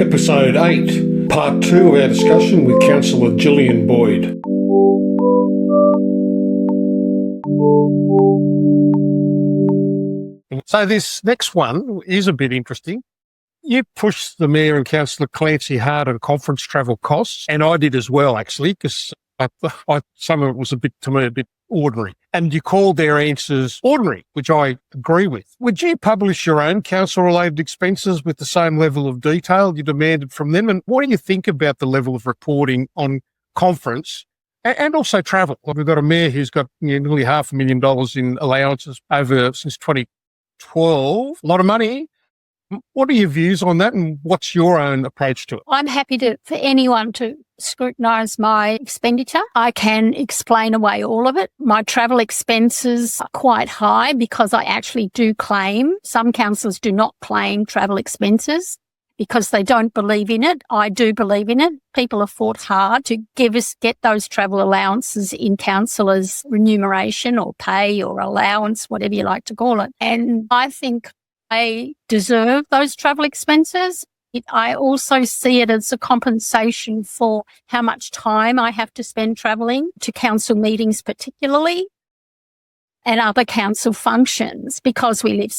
Episode 8, Part 2 of our discussion with Councillor Gillian Boyd. So this next one is a bit interesting. You pushed the Mayor and Councillor Clancy hard on conference travel costs, and I did as well, actually, because some of it was a bit ordinary. And you called their answers ordinary, which I agree with. Would you publish your own council-related expenses with the same level of detail you demanded from them? And what do you think about the level of reporting on conference and also travel? Well, we've got a mayor who's got nearly $500,000 in allowances since 2012. A lot of money. What are your views on that, and what's your own approach to it? I'm happy for anyone to scrutinise my expenditure. I can explain away all of it. My travel expenses are quite high because I actually do claim. Some councillors do not claim travel expenses because they don't believe in it. I do believe in it. People have fought hard to get those travel allowances in councillors' remuneration or pay or allowance, whatever you like to call it. And I think I deserve those travel expenses. I also see it as a compensation for how much time I have to spend travelling to council meetings particularly and other council functions because we live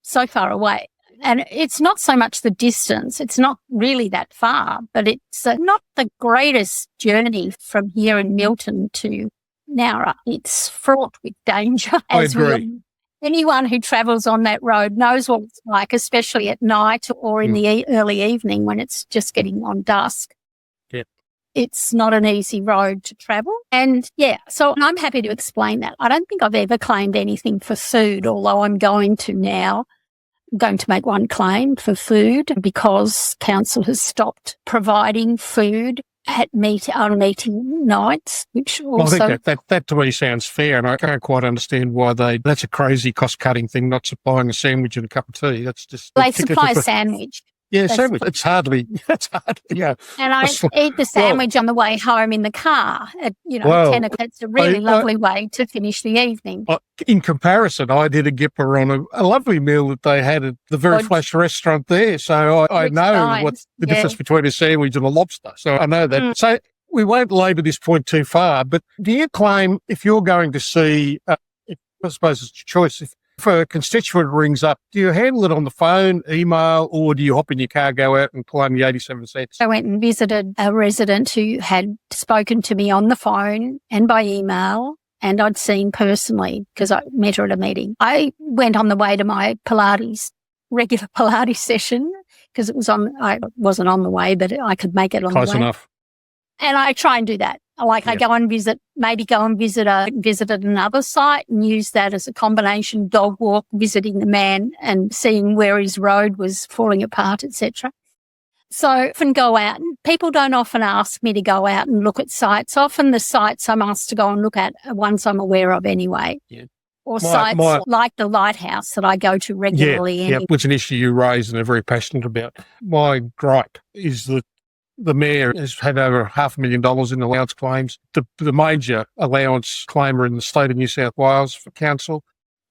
so far away. And it's not so much the distance. It's not really that far, but it's not the greatest journey from here in Milton to Nowra. It's fraught with danger. I agree. Anyone who travels on that road knows what it's like, especially at night or in the early evening when it's just getting on dusk. Yeah. It's not an easy road to travel. And so I'm happy to explain that. I don't think I've ever claimed anything for food, although I'm going to now. I'm going to make one claim for food because council has stopped providing food on meeting nights, which also... I think that to me sounds fair, and I can't quite understand why that's a crazy cost-cutting thing, not supplying a sandwich and a cup of tea. That's just... They supply a sandwich. Yeah, sandwich. It's hardly, yeah. And I eat the sandwich on the way home in the car at, 10 o'clock. It's a really lovely way to finish the evening. In comparison, I did a gipper on a lovely meal that they had at the Very Flash restaurant there. So I know what's the difference between a sandwich and a lobster. So I know that. So we won't labour this point too far, but do you claim if you're going to see, I suppose it's your choice, if a constituent rings up, do you handle it on the phone, email, or do you hop in your car, go out and claim the 87 cents? I went and visited a resident who had spoken to me on the phone and by email, and I'd seen personally because I met her at a meeting. I went on the way to my regular Pilates session because I wasn't on the way, but I could make it on the way. Close enough. And I try and do that. I go and visit another site and use that as a combination dog walk, visiting the man and seeing where his road was falling apart, etc. So I often go out, and people don't often ask me to go out and look at sites. Often the sites I'm asked to go and look at are ones I'm aware of anyway. Yeah. Or sites like the lighthouse that I go to regularly. Yeah, which is an issue you raise and are very passionate about. My gripe is that the Mayor has had over $500,000 in allowance claims, the major allowance claimer in the state of New South Wales for council,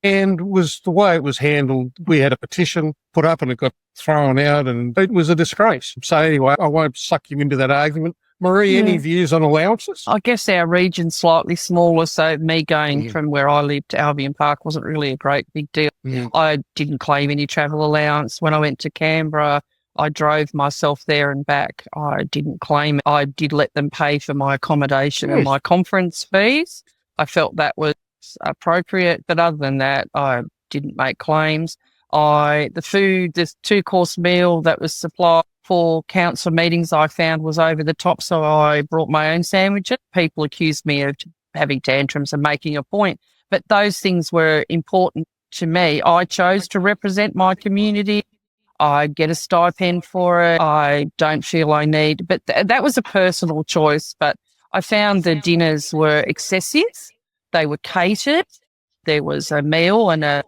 and was the way it was handled. We had a petition put up and it got thrown out and it was a disgrace. So anyway, I won't suck you into that argument. Marie, any views on allowances? I guess our region's slightly smaller, so me going from where I lived to Albion Park wasn't really a great big deal. Yeah. I didn't claim any travel allowance. When I went to Canberra, I drove myself there and back. I didn't claim it. I did let them pay for my accommodation and my conference fees. I felt that was appropriate, but other than that, I didn't make claims. The food, this 2-course meal that was supplied for council meetings, I found was over the top, so I brought my own sandwiches. People accused me of having tantrums and making a point, but those things were important to me. I chose to represent my community. I get a stipend for it. I don't feel I need, but that was a personal choice. But I found the dinners were excessive. They were catered. There was a meal and a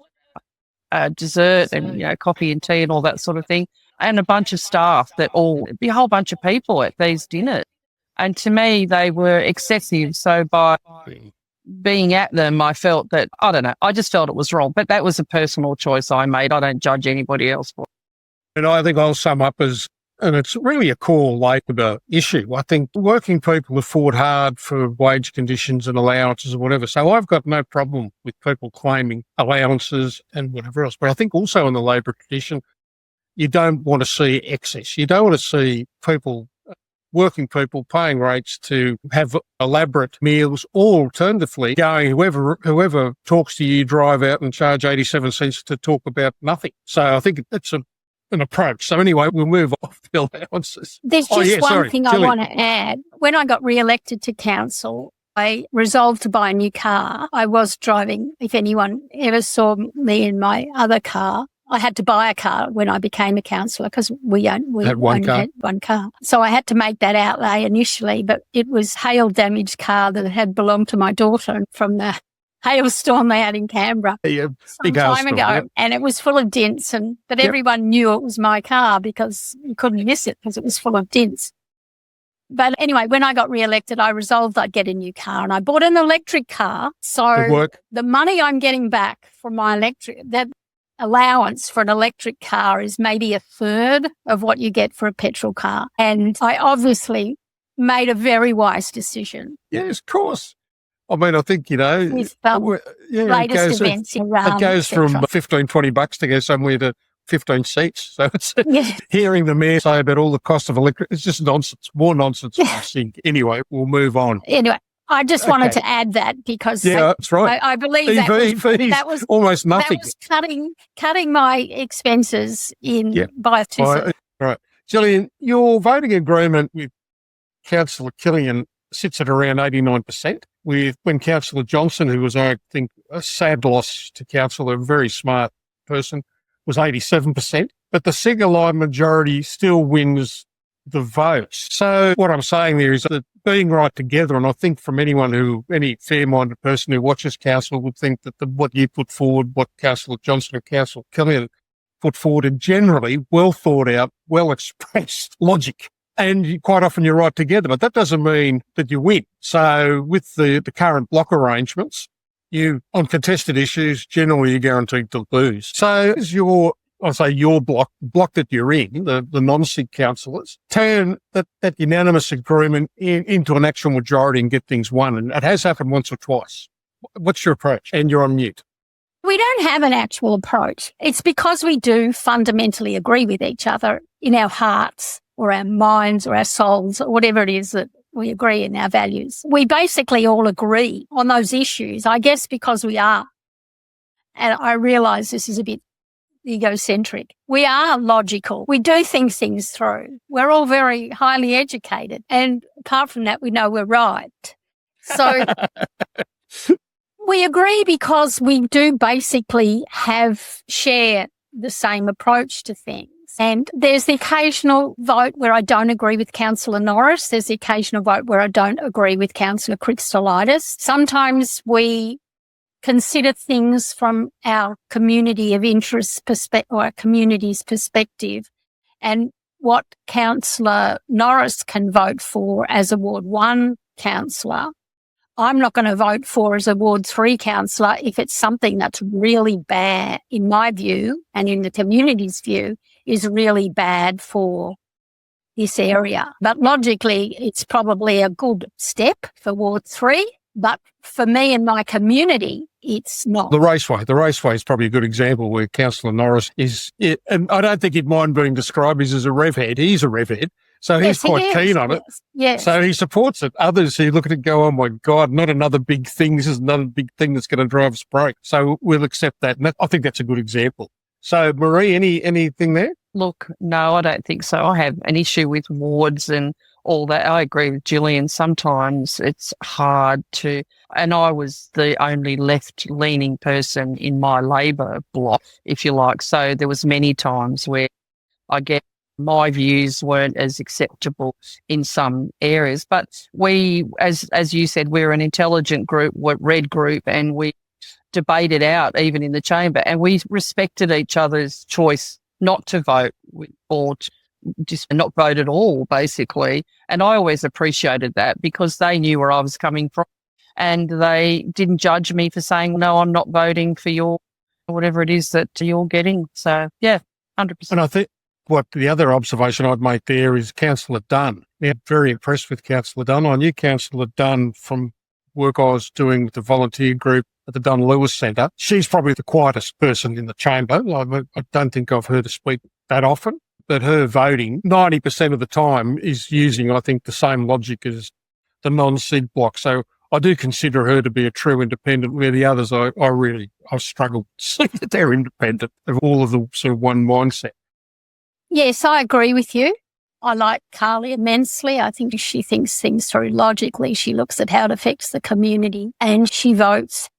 dessert and, coffee and tea and all that sort of thing, and a bunch of staff a whole bunch of people at these dinners. And to me, they were excessive. So by being at them, I felt that, I don't know, I just felt it was wrong. But that was a personal choice I made. I don't judge anybody else for it. And I think I'll sum up as, and it's really a core Labor issue. I think working people have fought hard for wage conditions and allowances and whatever. So I've got no problem with people claiming allowances and whatever else. But I think also in the Labor tradition, you don't want to see excess. You don't want to see people, working people, paying rates to have elaborate meals, or alternatively going, whoever talks to you, drive out and charge 87 cents to talk about nothing. So I think it's an approach. So anyway, we'll move off the allowances. There's just one thing I want to add. When I got re-elected to council, I resolved to buy a new car. I was driving, if anyone ever saw me in my other car, I had to buy a car when I became a councillor because we only had one car. So I had to make that outlay initially, but it was hail damaged car that had belonged to my daughter from the hailstorm they had in Canberra some time ago. Yep. And it was full of dents, but everyone knew it was my car because you couldn't miss it because it was full of dents. But anyway, when I got re-elected, I resolved I'd get a new car, and I bought an electric car. So the money I'm getting back from my that allowance for an electric car is maybe a third of what you get for a petrol car. And I obviously made a very wise decision. Yes, of course. I mean, I think, with latest events it goes from $15-20 to go somewhere to 15 seats. So it's hearing the mayor say about all the cost of electric, it's just nonsense, more nonsense than I think. Anyway, we'll move on. Anyway, I just wanted to add that because that's right. I believe that was almost nothing. That was cutting my expenses by 2 cents. Right. Gillian, your voting agreement with Councillor Gillian sits at around 89%, when Councillor Johnson, who was, I think, a sad loss to council, a very smart person, was 87%. But the single line majority still wins the votes. So what I'm saying there is that being right together, and I think from any fair-minded person who watches council would think that what you put forward, what Councillor Johnson and Councillor Gillian put forward, are generally well thought out, well expressed logic. And quite often you're right together, but that doesn't mean that you win. So with the current block arrangements, on contested issues, generally you're guaranteed to lose. So as your block that you're in, the non-SIG councillors, turn that unanimous agreement into an actual majority and get things won. And it has happened once or twice. What's your approach? And you're on mute. We don't have an actual approach. It's because we do fundamentally agree with each other in our hearts or our minds or our souls or whatever it is that we agree in our values. We basically all agree on those issues, I guess because we are. And I realise this is a bit egocentric. We are logical. We do think things through. We're all very highly educated. And apart from that, we know we're right. So we agree because we do basically share the same approach to things. And there's the occasional vote where I don't agree with Councillor Norris. There's the occasional vote where I don't agree with Councillor Christolitis. Sometimes we consider things from our community of interest perspective or our community's perspective, and what Councillor Norris can vote for as a Ward 1 councillor, I'm not going to vote for as a Ward 3 councillor if it's something that's really bad, in my view, and in the community's view, is really bad for this area. But logically, it's probably a good step for Ward 3. But for me and my community, it's not. The Raceway is probably a good example where Councillor Norris and I don't think he'd mind being described as a rev head. He's a rev head. So he's quite keen on it. Yes. So he supports it. Others who look at it and go, oh my God, not another big thing. This is another big thing that's going to drive us broke. So we'll accept that. And I think that's a good example. So Marie, anything there? Look, no, I don't think so. I have an issue with wards and all that. I agree with Gillian. Sometimes it's hard and I was the only left-leaning person in my Labor block, if you like. So there was many times where I get my views weren't as acceptable in some areas. But we, as you said, we're an intelligent group, we're red group, and we debated out even in the chamber, and we respected each other's choice not to vote or just not vote at all, basically. And I always appreciated that because they knew where I was coming from and they didn't judge me for saying, no, I'm not voting for your whatever it is that you're getting. So, yeah, 100%. And what the other observation I'd make there is Councillor Dunn. Yeah, very impressed with Councillor Dunn. I knew Councillor Dunn from work I was doing with the volunteer group at the Dunn Lewis Centre. She's probably the quietest person in the chamber. I don't think I've heard her speak that often, but her voting 90% of the time is using, I think, the same logic as the non-SID block. So I do consider her to be a true independent, where the others I struggle to see that they're independent of all of the sort of one mindset. Yes, I agree with you. I like Carly immensely. I think she thinks things through logically. She looks at how it affects the community and she votes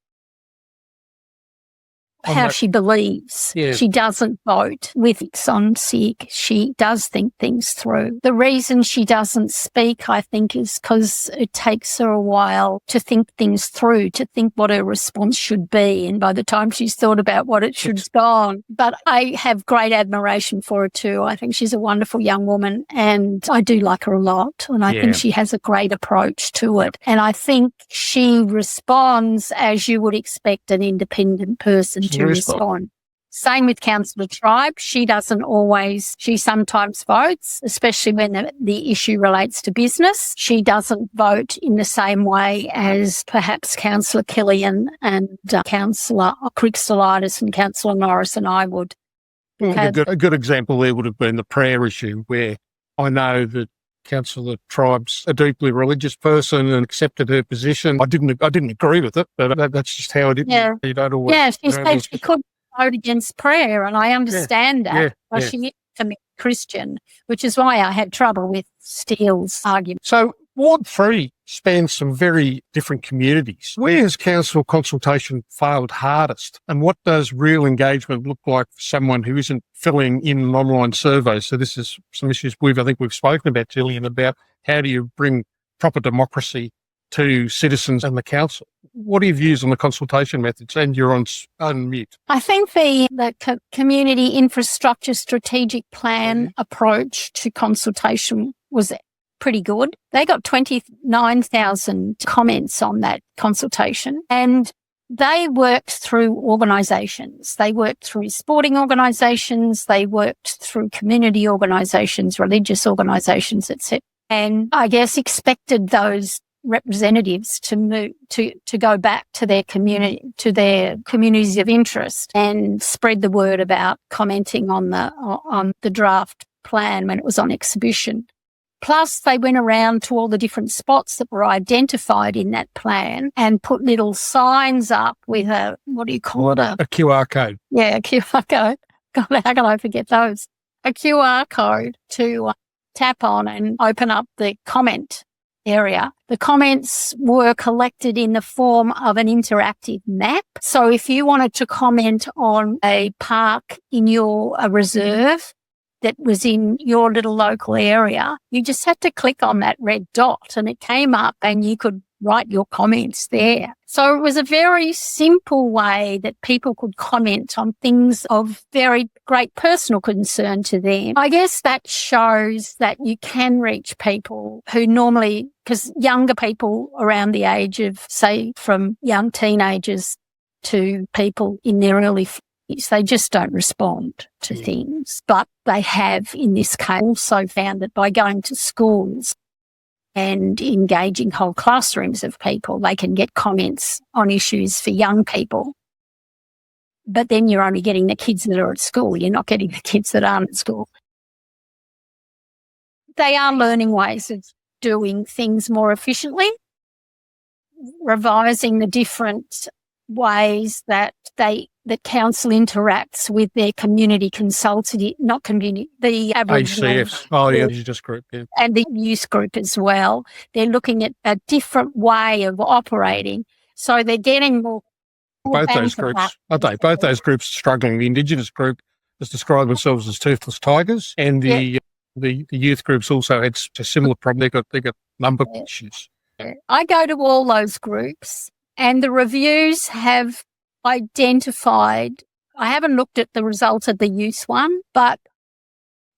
how she believes. Yeah. She doesn't vote with it's on sick. She does think things through. The reason she doesn't speak, I think, is because it takes her a while to think things through, to think what her response should be. And by the time she's thought about what it should have gone. But I have great admiration for her too. I think she's a wonderful young woman and I do like her a lot. And I think she has a great approach to it. And I think she responds as you would expect an independent person to respond. Same with Councillor Tribe. She sometimes votes, especially when the issue relates to business. She doesn't vote in the same way as perhaps Councillor Gillian and Councillor Crixolitis and Councillor Norris and I would. A good example there would have been the prayer issue, where I know that Councillor Tribe's a deeply religious person and accepted her position. I didn't agree with it, but that's just how it is. Yeah. You don't always. Yeah, she said she couldn't vote against prayer, and I understand that. But she is a Christian, which is why I had trouble with Steele's argument. So Ward 3 spans some very different communities. Where has council consultation failed hardest? And what does real engagement look like for someone who isn't filling in an online survey? So this is some issues I think we've spoken about, Gillian, about how do you bring proper democracy to citizens and the council. What are your views on the consultation methods? And you're on mute. I think the community infrastructure strategic plan approach to consultation was pretty good. They got 29,000 comments on that consultation and they worked through organisations. They worked through sporting organisations. They worked through community organisations, religious organisations, etc. And I guess expected those representatives to move to go back to their community, to their communities of interest and spread the word about commenting on the draft plan when it was on exhibition. Plus, they went around to all the different spots that were identified in that plan and put little signs up with a QR code. Yeah, a QR code. God, how can I forget those? A QR code to tap on and open up the comment area. The comments were collected in the form of an interactive map. So if you wanted to comment on a park in your reserve that was in your little local area, you just had to click on that red dot and it came up and you could write your comments there. So it was a very simple way that people could comment on things of very great personal concern to them. I guess that shows that you can reach people who normally, because younger people around the age of, say, from young teenagers to people in their early 50s, they just don't respond to things. But they have, in this case, also found that by going to schools and engaging whole classrooms of people, they can get comments on issues for young people. But then you're only getting the kids that are at school. You're not getting the kids that aren't at school. They are learning ways of doing things more efficiently, revising the different ways that council interacts with their community consultative, not community, the Aboriginal. ACFs. Oh, yeah, Indigenous group, yeah. And the youth group as well. They're looking at a different way of operating. So they're getting more both those groups, aren't they? Both those groups are struggling. The Indigenous group has described themselves as toothless tigers, and the youth groups also had a similar problem. They got number of issues. I go to all those groups, and the reviews have identified. I haven't looked at the results of the youth one, but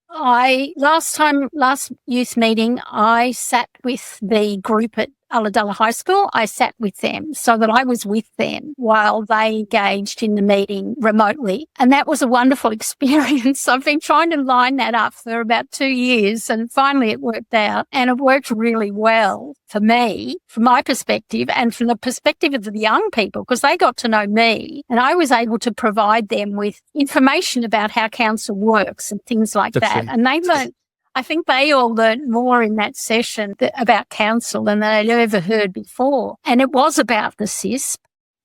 last youth meeting, I sat with the group at Ulladulla High School, I sat with them so that I was with them while they engaged in the meeting remotely. And that was a wonderful experience. I've been trying to line that up for about 2 years and finally it worked out, and it worked really well for me, from my perspective and from the perspective of the young people, because they got to know me and I was able to provide them with information about how council works and things like that. And they learned, I think they all learned more in that session about council than they'd ever heard before. And it was about the CISP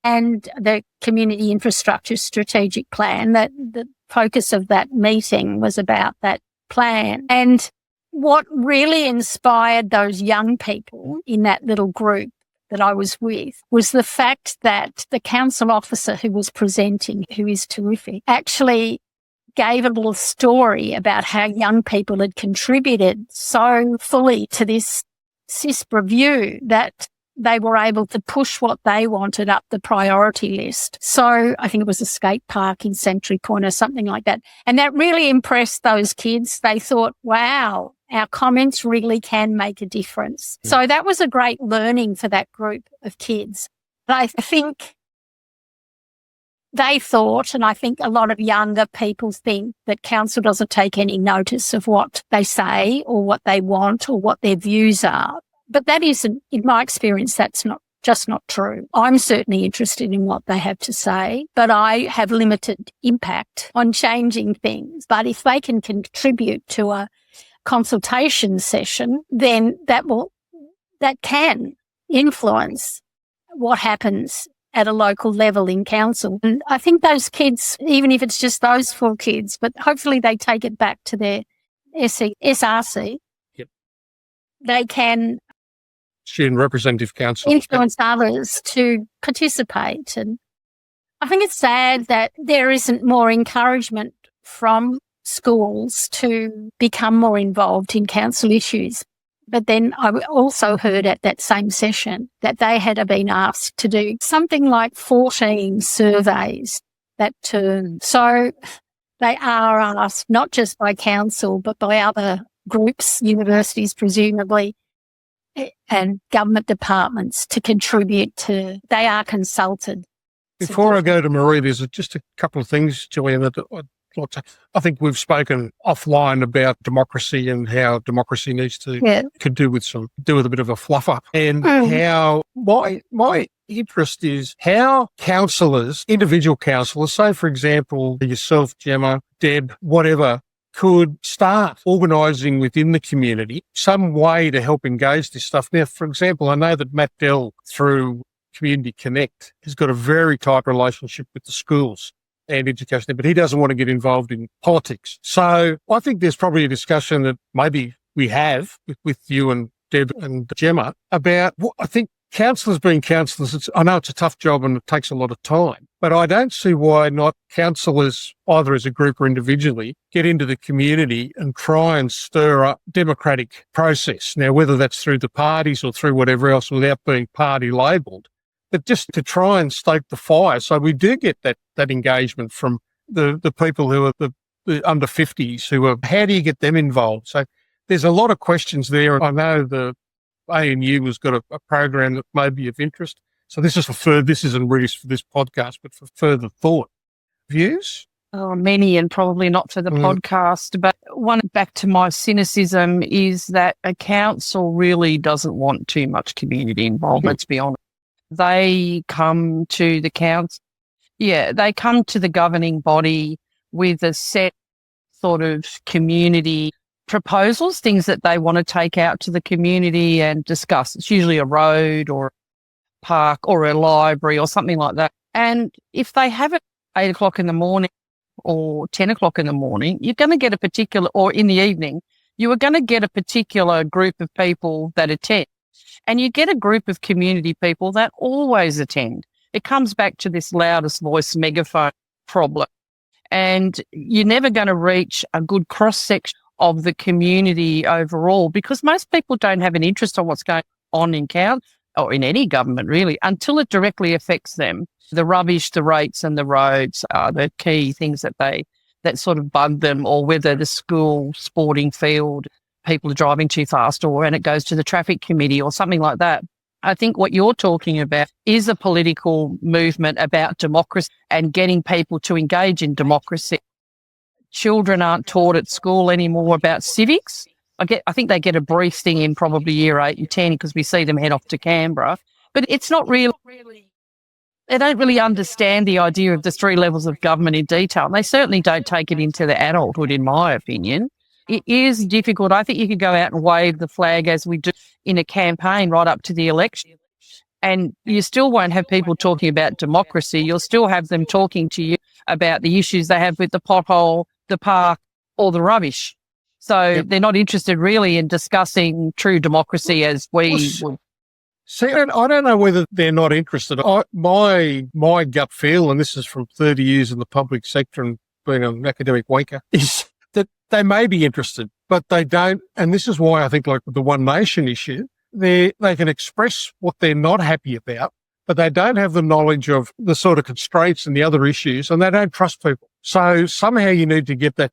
and the Community Infrastructure Strategic Plan. That the focus of that meeting was about that plan. And what really inspired those young people in that little group that I was with was the fact that the council officer who was presenting, who is terrific, actually gave a little story about how young people had contributed so fully to this CISP review that they were able to push what they wanted up the priority list. So I think it was a skate park in Century Point or something like that. And that really impressed those kids. They thought, wow, our comments really can make a difference. So that was a great learning for that group of kids. But I think they thought, and I think a lot of younger people think, that council doesn't take any notice of what they say or what they want or what their views are. But that isn't, in my experience, that's not true. I'm certainly interested in what they have to say, but I have limited impact on changing things. But if they can contribute to a consultation session, then that can influence what happens at a local level in council. And I think those kids, even if it's just those 4 kids, but hopefully they take it back to their SRC. Yep. They can Student Representative Council influence others to participate. And I think it's sad that there isn't more encouragement from schools to become more involved in council issues. But then I also heard at that same session that they had been asked to do something like 14 surveys that term. So they are asked not just by council, but by other groups, universities presumably, and government departments to contribute to, they are consulted. Before I go to Marie, there's just a couple of things, Gillian, that I think we've spoken offline about democracy and how democracy needs to could do with a bit of a fluff up, and how my interest is how councillors, individual councillors, say for example yourself, Gemma, Deb, whatever, could start organising within the community some way to help engage this stuff. Now, for example, I know that Matt Dell through Community Connect has got a very tight relationship with the schools and education, but he doesn't want to get involved in politics. So I think there's probably a discussion that maybe we have with you and Deb and Gemma about what I think councillors being councillors. I know it's a tough job and it takes a lot of time, but I don't see why not councillors, either as a group or individually, get into the community and try and stir up democratic process. Now, whether that's through the parties or through whatever else without being party labelled, but just to try and stoke the fire. So we do get that engagement from the people who are the under 50s who are, how do you get them involved? So there's a lot of questions there. I know the ANU has got a program that may be of interest. So this isn't really for this podcast, but for further thought. Views? Oh, many, and probably not for the podcast. But one, back to my cynicism, is that a council really doesn't want too much community involvement, to be honest. They come to the council, they come to the governing body with a set sort of community proposals, things that they want to take out to the community and discuss. It's usually a road or a park or a library or something like that. And if they have it 8 o'clock in the morning or 10 o'clock in the morning, you're going to get a particular, or in the evening, you are going to get a particular group of people that attend. And you get a group of community people that always attend. It comes back to this loudest voice megaphone problem. And you're never going to reach a good cross-section of the community overall, because most people don't have an interest on what's going on in council or in any government really until it directly affects them. The rubbish, the rates and the roads are the key things that sort of bug them, or whether the school sporting field, people are driving too fast, or when it goes to the traffic committee or something like that. I think what you're talking about is a political movement about democracy and getting people to engage in democracy. Children aren't taught at school anymore about civics. I think they get a brief thing in probably year 8 and 10 because we see them head off to Canberra. But it's not really, they don't really understand the idea of the 3 levels of government in detail. And they certainly don't take it into their adulthood, in my opinion. It is difficult. I think you could go out and wave the flag as we do in a campaign right up to the election. And you still won't have people talking about democracy. You'll still have them talking to you about the issues they have with the pothole, the park, or the rubbish. So they're not interested really in discussing true democracy as we would. See, I don't know whether they're not interested. My gut feel, and this is from 30 years in the public sector and being an academic wanker, is that they may be interested, but they don't. And this is why I think, like with the One Nation issue, they can express what they're not happy about, but they don't have the knowledge of the sort of constraints and the other issues, and they don't trust people. So somehow you need to get them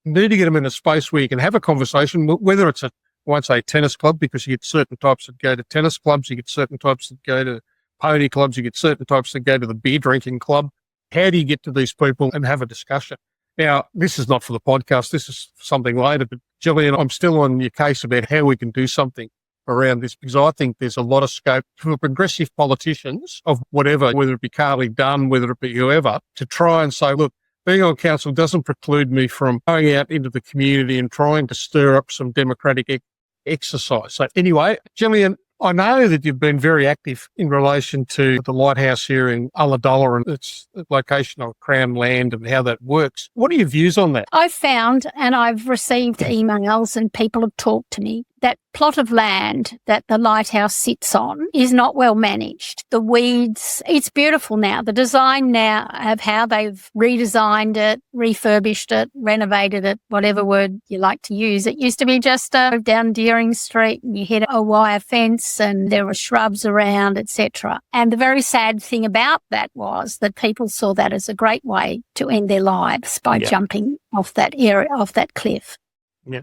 in a space where you can have a conversation, whether it's I won't say tennis club, because you get certain types that go to tennis clubs, you get certain types that go to pony clubs, you get certain types that go to the beer drinking club. How do you get to these people and have a discussion? Now, this is not for the podcast. This is something later. But Gillian, I'm still on your case about how we can do something around this, because I think there's a lot of scope for progressive politicians of whatever, whether it be Carly Dunn, whether it be whoever, to try and say, look, being on council doesn't preclude me from going out into the community and trying to stir up some democratic exercise. So anyway, Gillian, I know that you've been very active in relation to the lighthouse here in Ulladulla and its location on Crown land and how that works. What are your views on that? I've found, and I've received emails and people have talked to me, that plot of land that the lighthouse sits on is not well managed. The weeds, it's beautiful now. The design now of how they've redesigned it, refurbished it, renovated it, whatever word you like to use. It used to be just down Deering Street and you hit a wire fence and there were shrubs around, etc. And the very sad thing about that was that people saw that as a great way to end their lives by jumping off that area, off that cliff. Yeah.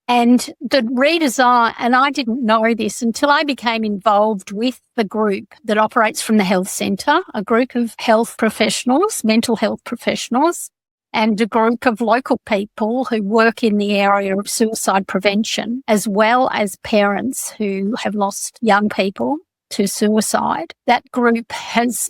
And the redesign, and I didn't know this until I became involved with the group that operates from the health centre, a group of health professionals, mental health professionals, and a group of local people who work in the area of suicide prevention, as well as parents who have lost young people to suicide. That group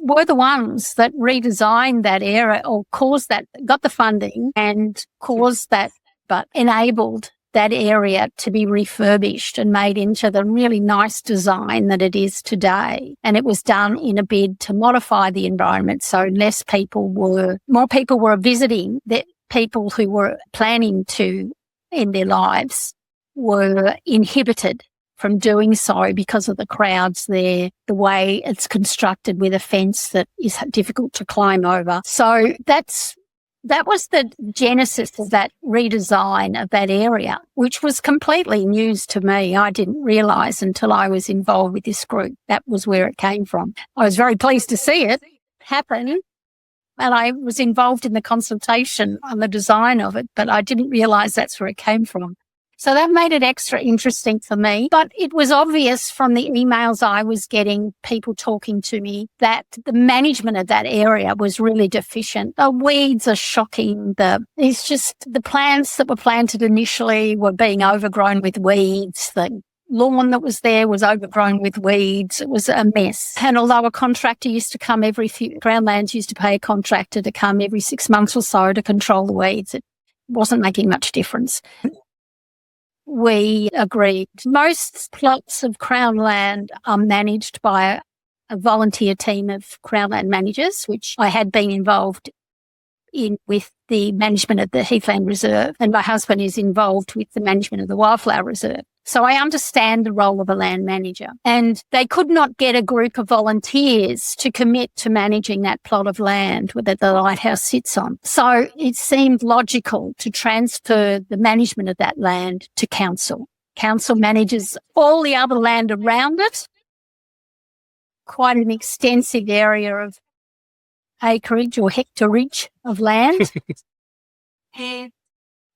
were the ones that redesigned that area or got the funding and caused that, but enabled that area to be refurbished and made into the really nice design that it is today. And it was done in a bid to modify the environment so more people were visiting. That people who were planning to end their lives were inhibited from doing so because of the crowds there, the way it's constructed with a fence that is difficult to climb over. So that was the genesis of that redesign of that area, which was completely news to me. I didn't realise until I was involved with this group. That was where it came from. I was very pleased to see it happen, and I was involved in the consultation on the design of it, but I didn't realise that's where it came from. So that made it extra interesting for me. But it was obvious from the emails I was getting, people talking to me, that the management of that area was really deficient. The weeds are shocking. It's just the plants that were planted initially were being overgrown with weeds. The lawn that was there was overgrown with weeds. It was a mess. And although a contractor used to come Crown Lands used to pay a contractor to come every 6 months or so to control the weeds, it wasn't making much difference. We agreed. Most plots of Crown land are managed by a volunteer team of Crown land managers, which I had been involved in with the management of the Heathland Reserve, and my husband is involved with the management of the Wildflower Reserve. So I understand the role of a land manager. And they could not get a group of volunteers to commit to managing that plot of land that the lighthouse sits on. So it seemed logical to transfer the management of that land to council. Council manages all the other land around it, quite an extensive area of acreage or hectareage of land. And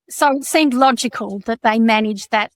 so it seemed logical that they manage that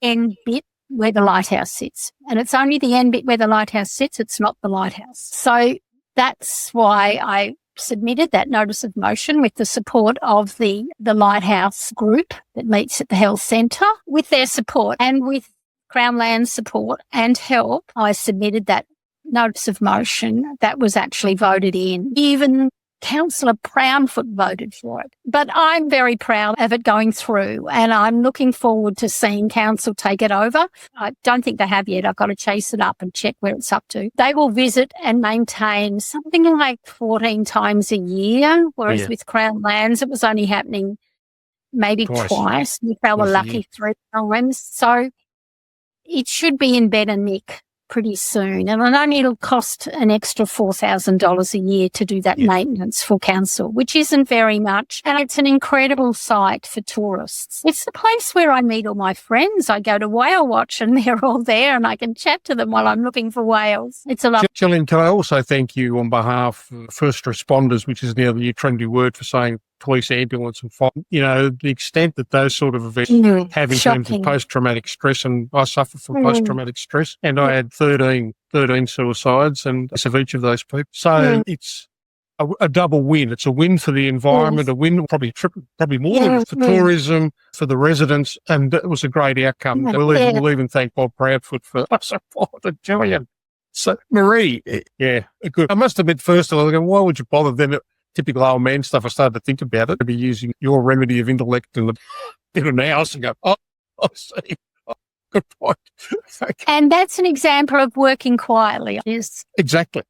end bit where the lighthouse sits. And it's only the end bit where the lighthouse sits, it's not the lighthouse. So that's why I submitted that notice of motion with the support of the lighthouse group that meets at the health centre. With their support and with Crown Land support and help, I submitted that notice of motion that was actually voted in. Even Councillor Proudfoot voted for it. But I'm very proud of it going through, and I'm looking forward to seeing council take it over. I don't think they have yet. I've got to chase it up and check where it's up to. They will visit and maintain something like 14 times a year, whereas with Crown Lands it was only happening maybe twice. If they were lucky 3 times. So it should be in better nick pretty soon. And I know it'll cost an extra $4,000 a year to do that maintenance for council, which isn't very much. And it's an incredible site for tourists. It's the place where I meet all my friends. I go to whale watch and they're all there and I can chat to them while I'm looking for whales. It's a lot. Gillian, can I also thank you on behalf of first responders, which is now the new trendy word for saying police, ambulance and fire. You know, the extent that those sort of events have in terms of post-traumatic stress, and I suffer from post-traumatic stress, and I had 13 suicides and of each of those people. So it's a double win. It's a win for the environment, a win probably more than for tourism, for the residents, and it was a great outcome. We'll even thank Bob Proudfoot for supporting Gillian. So, Marie, good. I must admit, first of all, why would you bother? Then typical old man stuff, I started to think about it. I'd be using your remedy of intellect in an house and go, I see. Oh, good point. Okay. And that's an example of working quietly. Yes. Exactly.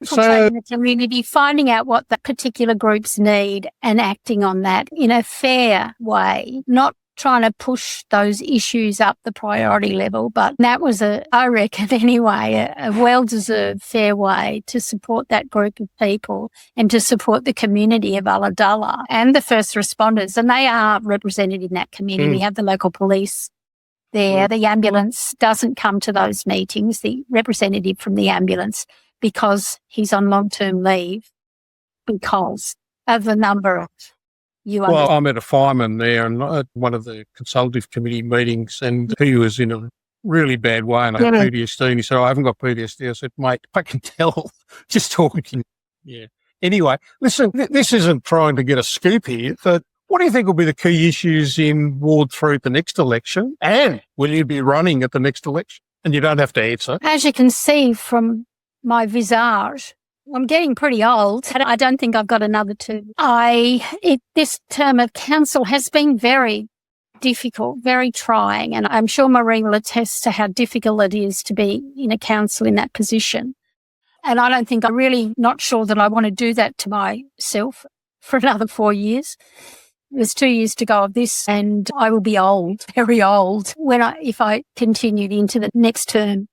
Taking the community, finding out what the particular groups need and acting on that in a fair way, not trying to push those issues up the priority level. But that was I reckon anyway, a well-deserved fair way to support that group of people and to support the community of Ulladulla and the first responders. And they are represented in that community. We have the local police there. The ambulance doesn't come to those meetings, the representative from the ambulance, because he's on long-term leave because of the number of I met a fireman there and at one of the consultative committee meetings, and he was in a really bad way and I had PTSD, and he said, I haven't got PTSD. I said, mate, I can tell just talking to you. Yeah. Anyway, listen, this isn't trying to get a scoop here, but what do you think will be the key issues in Ward 3 at the next election? And will you be running at the next election? And you don't have to answer. As you can see from my visage, I'm getting pretty old. I don't think I've got another two. This term of council has been very difficult, very trying, and I'm sure Marie will attest to how difficult it is to be in a council in that position. And I don't think I'm really not sure that I want to do that to myself for another 4 years. There's 2 years to go of this and I will be old, very old, if I continued into the next term.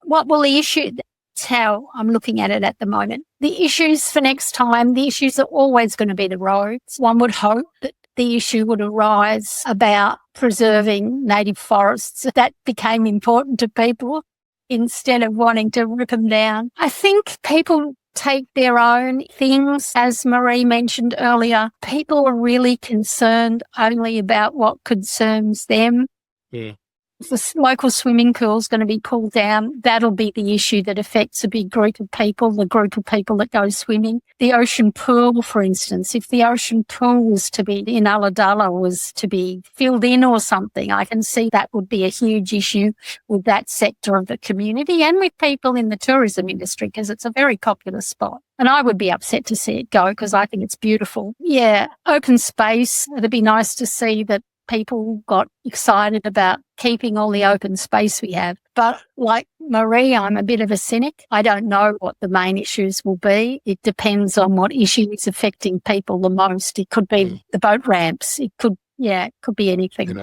What will the issue... That's how I'm looking at it at the moment. The issues for next time, the issues are always going to be the roads. One would hope that the issue would arise about preserving native forests. That became important to people instead of wanting to rip them down. I think people take their own things. As Marie mentioned earlier, people are really concerned only about what concerns them. Yeah. If the local swimming pool is going to be pulled down, that'll be the issue that affects a big group of people, the group of people that go swimming. The ocean pool, for instance, if the ocean pool was to be in Ulladulla was to be filled in or something, I can see that would be a huge issue with that sector of the community and with people in the tourism industry because it's a very popular spot. And I would be upset to see it go because I think it's beautiful. Yeah, open space. It'd be nice to see that people got excited about keeping all the open space we have. But like Marie, I'm a bit of a cynic. I don't know what the main issues will be. It depends on what issue is affecting people the most. It could be the boat ramps. It could be anything.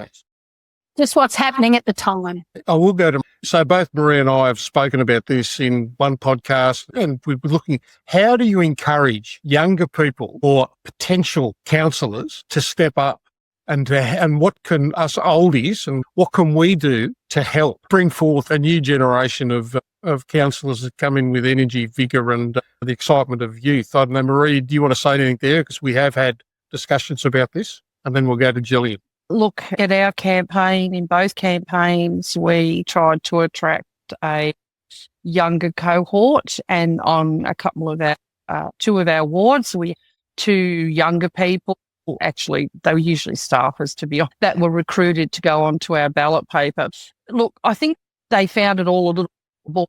Just what's happening at the time. I will go to... So both Marie and I have spoken about this in one podcast, and we're looking, how do you encourage younger people or potential councillors to step up? And what can us oldies and what can we do to help bring forth a new generation of councillors that come in with energy, vigour and the excitement of youth? I don't know, Marie, do you want to say anything there? Because we have had discussions about this, and then we'll go to Gillian. Look, at our campaign, in both campaigns, we tried to attract a younger cohort, and on a couple of our, 2 of our wards, we 2 younger people, actually, they were usually staffers, to be honest, that were recruited to go onto our ballot paper. Look, I think they found it all a little boring,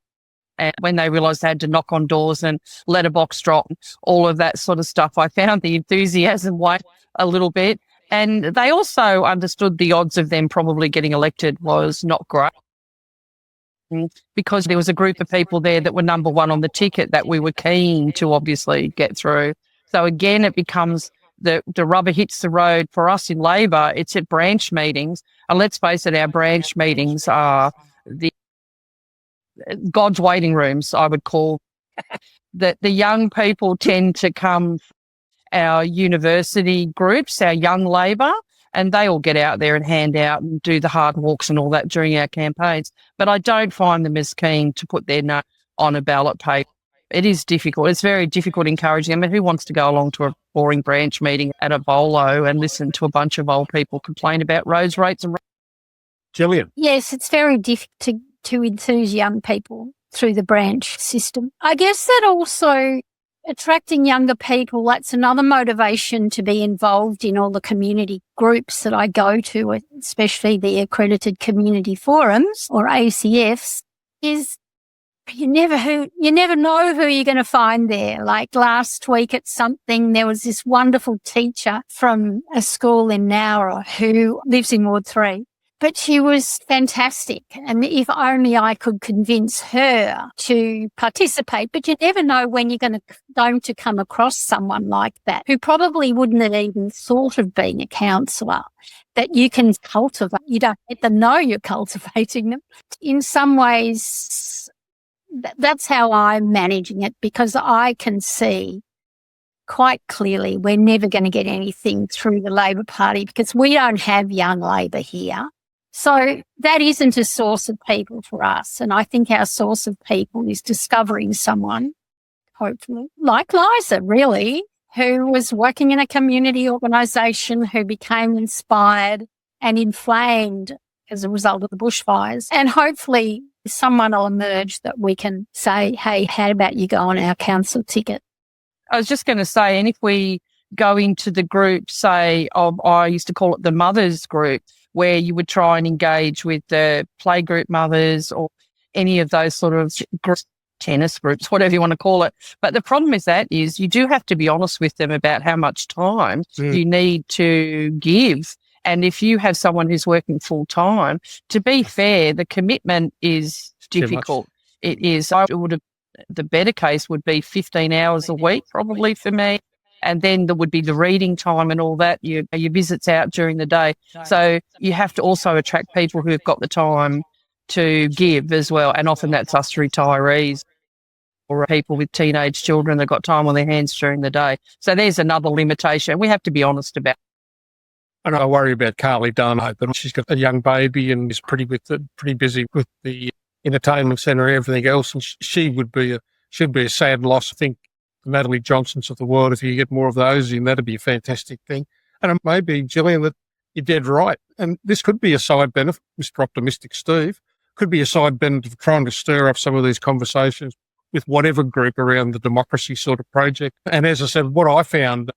and when they realised they had to knock on doors and letterbox drop, all of that sort of stuff, I found the enthusiasm wane a little bit. And they also understood the odds of them probably getting elected was not great, because there was a group of people there that were number 1 on the ticket that we were keen to obviously get through. So again, it becomes the rubber hits the road for us in Labor. It's at branch meetings. And let's face it, our branch meetings are the God's waiting rooms, I would call. That the young people tend to come, our university groups, our young Labor, and they all get out there and hand out and do the hard walks and all that during our campaigns. But I don't find them as keen to put their name on a ballot paper. It is difficult. It's very difficult encouraging them. I mean, who wants to go along to a boring branch meeting at a bolo and listen to a bunch of old people complain about roads, rates and... Gillian? Yes, it's very difficult to enthuse young people through the branch system. I guess that also attracting younger people, that's another motivation to be involved in all the community groups that I go to, especially the accredited community forums or ACFs, is you never know who you're going to find there. Like last week at something, there was this wonderful teacher from a school in Nowra who lives in Ward 3. But she was fantastic. And if only I could convince her to participate. But you never know when you're going to come across someone like that who probably wouldn't have even thought of being a councillor, that you can cultivate. You don't let them know you're cultivating them. In some ways, that's how I'm managing it, because I can see quite clearly we're never going to get anything through the Labor Party because we don't have young Labor here. So that isn't a source of people for us. And I think our source of people is discovering someone, hopefully, like Liza, really, who was working in a community organisation, who became inspired and inflamed as a result of the bushfires. And hopefully someone will emerge that we can say, hey, how about you go on our council ticket? I was just going to say, and if we go into the group, say, I used to call it the mothers group, where you would try and engage with the playgroup mothers or any of those sort of tennis groups, whatever you want to call it. But the problem with that is you do have to be honest with them about how much time you need to give. And if you have someone who's working full time, to be fair, the commitment is difficult. It is. The better case would be 15 hours a week probably for me. And then there would be the reading time and all that, your visits out during the day. So you have to also attract people who have got the time to give as well. And often that's us retirees or people with teenage children that got time on their hands during the day. So there's another limitation. We have to be honest about it. And I worry about Carly Dunn, but she's got a young baby and is pretty busy with the entertainment centre and everything else. And she'd be a sad loss, I think. Natalie Johnsons of the world, if you get more of those in, that'd be a fantastic thing. And it may be, Gillian, that you're dead right. And this could be a side benefit, Mr. Optimistic Steve, could be a side benefit of trying to stir up some of these conversations with whatever group around the democracy sort of project. And as I said, what I found,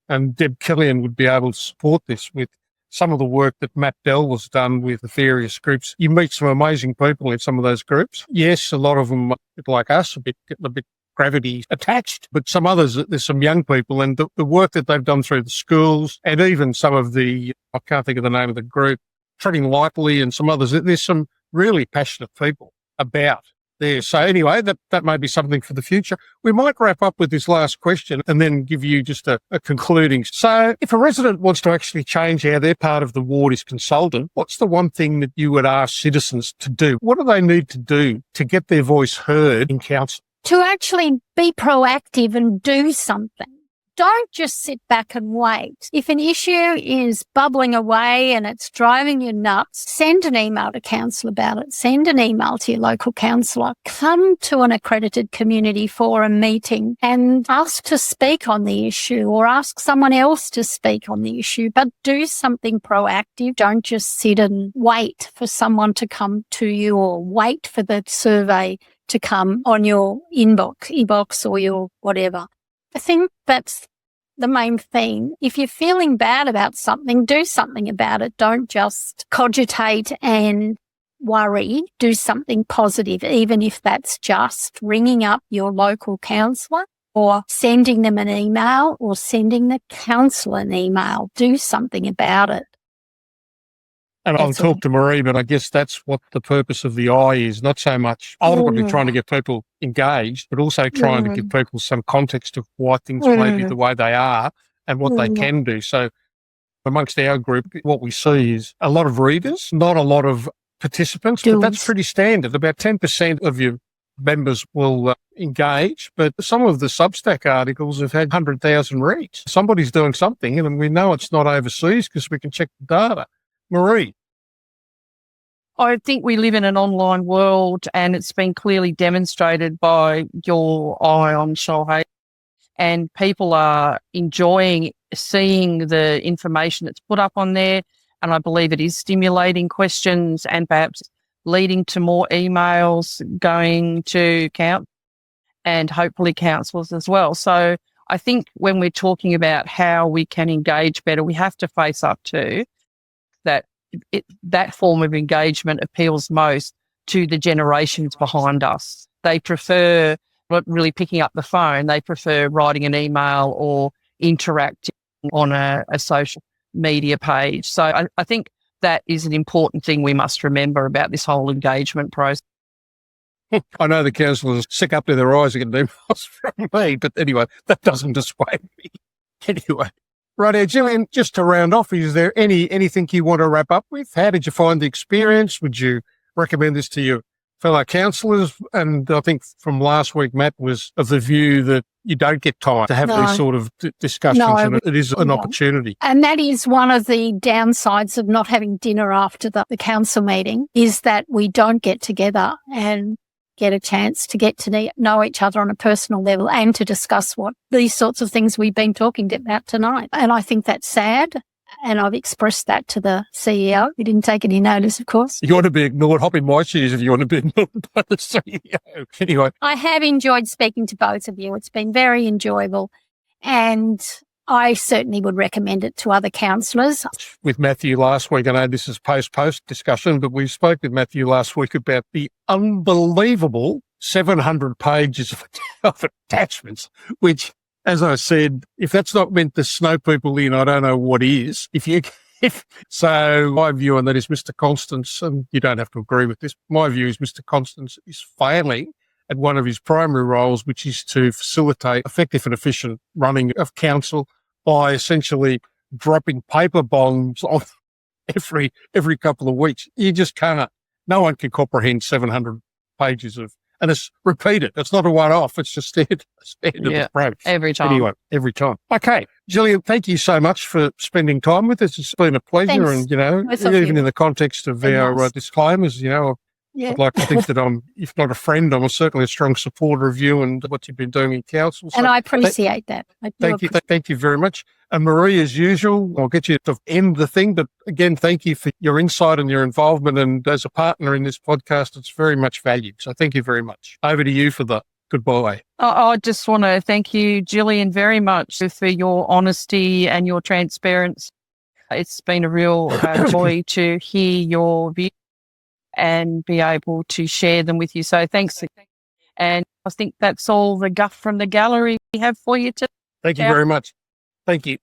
and Deb Killian would be able to support this with some of the work that Matt Dell has done with the various groups. You meet some amazing people in some of those groups. Yes, a lot of them, like us, getting a bit gravity attached, but some others, there's some young people, and the work that they've done through the schools and even some of the, I can't think of the name of the group, Treading Lightly and some others, there's some really passionate people about there. So anyway, that may be something for the future. We might wrap up with this last question and then give you just a concluding. So if a resident wants to actually change how their part of the ward is consulted, what's the one thing that you would ask citizens to do? What do they need to do to get their voice heard in council? To actually be proactive and do something. don't just sit back and wait. If an issue is bubbling away and it's driving you nuts, send an email to council about it. Send an email to your local councillor. Come to an accredited community forum meeting and ask to speak on the issue or ask someone else to speak on the issue, but do something proactive. Don't just sit and wait for someone to come to you or wait for the survey to come on your inbox or your whatever. I think that's the main thing. If you're feeling bad about something, do something about it. Don't just cogitate and worry. Do something positive, even if that's just ringing up your local councillor or sending them an email or sending the councillor an email. Do something about it. And I'll talk to Marie, but I guess that's what the purpose of the eye is, not so much ultimately trying to get people engaged, but also trying to give people some context of why things may be the way they are and what they can do. So amongst our group, what we see is a lot of readers, not a lot of participants, but that's pretty standard. About 10% of your members will engage, but some of the Substack articles have had 100,000 reads. Somebody's doing something, and we know it's not overseas because we can check the data. Marie. I think we live in an online world, and it's been clearly demonstrated by your eye on Shoalhaven, and people are enjoying seeing the information that's put up on there, and I believe it is stimulating questions and perhaps leading to more emails going to council and hopefully councillors as well. So I think when we're talking about how we can engage better, we have to face up to that form of engagement appeals most to the generations behind us. They prefer not really picking up the phone. They prefer writing an email or interacting on a social media page. So I think that is an important thing we must remember about this whole engagement process. I know the councillors sick up to their eyes and get emails from me, but anyway, that doesn't dissuade me. Anyway. Right, Gillian, just to round off, is there anything you want to wrap up with? How did you find the experience? Would you recommend this to your fellow councillors? And I think from last week, Matt was of the view that you don't get time to have these sort of discussions, and it is an opportunity. And that is one of the downsides of not having dinner after the council meeting, is that we don't get together and get a chance to get to know each other on a personal level and to discuss what these sorts of things we've been talking about tonight. And I think that's sad. And I've expressed that to the CEO. He didn't take any notice, of course. You want to be ignored. Hop in my shoes if you want to be ignored by the CEO. Anyway. I have enjoyed speaking to both of you. It's been very enjoyable. And I certainly would recommend it to other councillors. With Matthew last week, I know this is post discussion, but we spoke with Matthew last week about the unbelievable 700 pages of attachments, which, as I said, if that's not meant to snow people in, I don't know what is. So my view on that is Mr. Constance, and you don't have to agree with this, my view is Mr. Constance is failing at one of his primary roles, which is to facilitate effective and efficient running of council by essentially dropping paper bombs on every couple of weeks. You just can't. No one can comprehend 700 pages of, and it's repeated. It's not a one-off. It's just standard approach. Every time. Anyway, every time. Okay. Gillian, thank you so much for spending time with us. It's been a pleasure. Thanks. And, even in the context of our disclaimers, I'd like to think that I'm, if not a friend, I'm certainly a strong supporter of you and what you've been doing in council. So and I appreciate that. Thank you very much. And Marie, as usual, I'll get you to end the thing. But again, thank you for your insight and your involvement. And as a partner in this podcast, it's very much valued. So thank you very much. Over to you for the goodbye. I just want to thank you, Gillian, very much for your honesty and your transparency. It's been a real joy to hear your views and be able to share them with you. So thanks. And I think that's all the guff from the gallery we have for you today. Thank you very much. Thank you.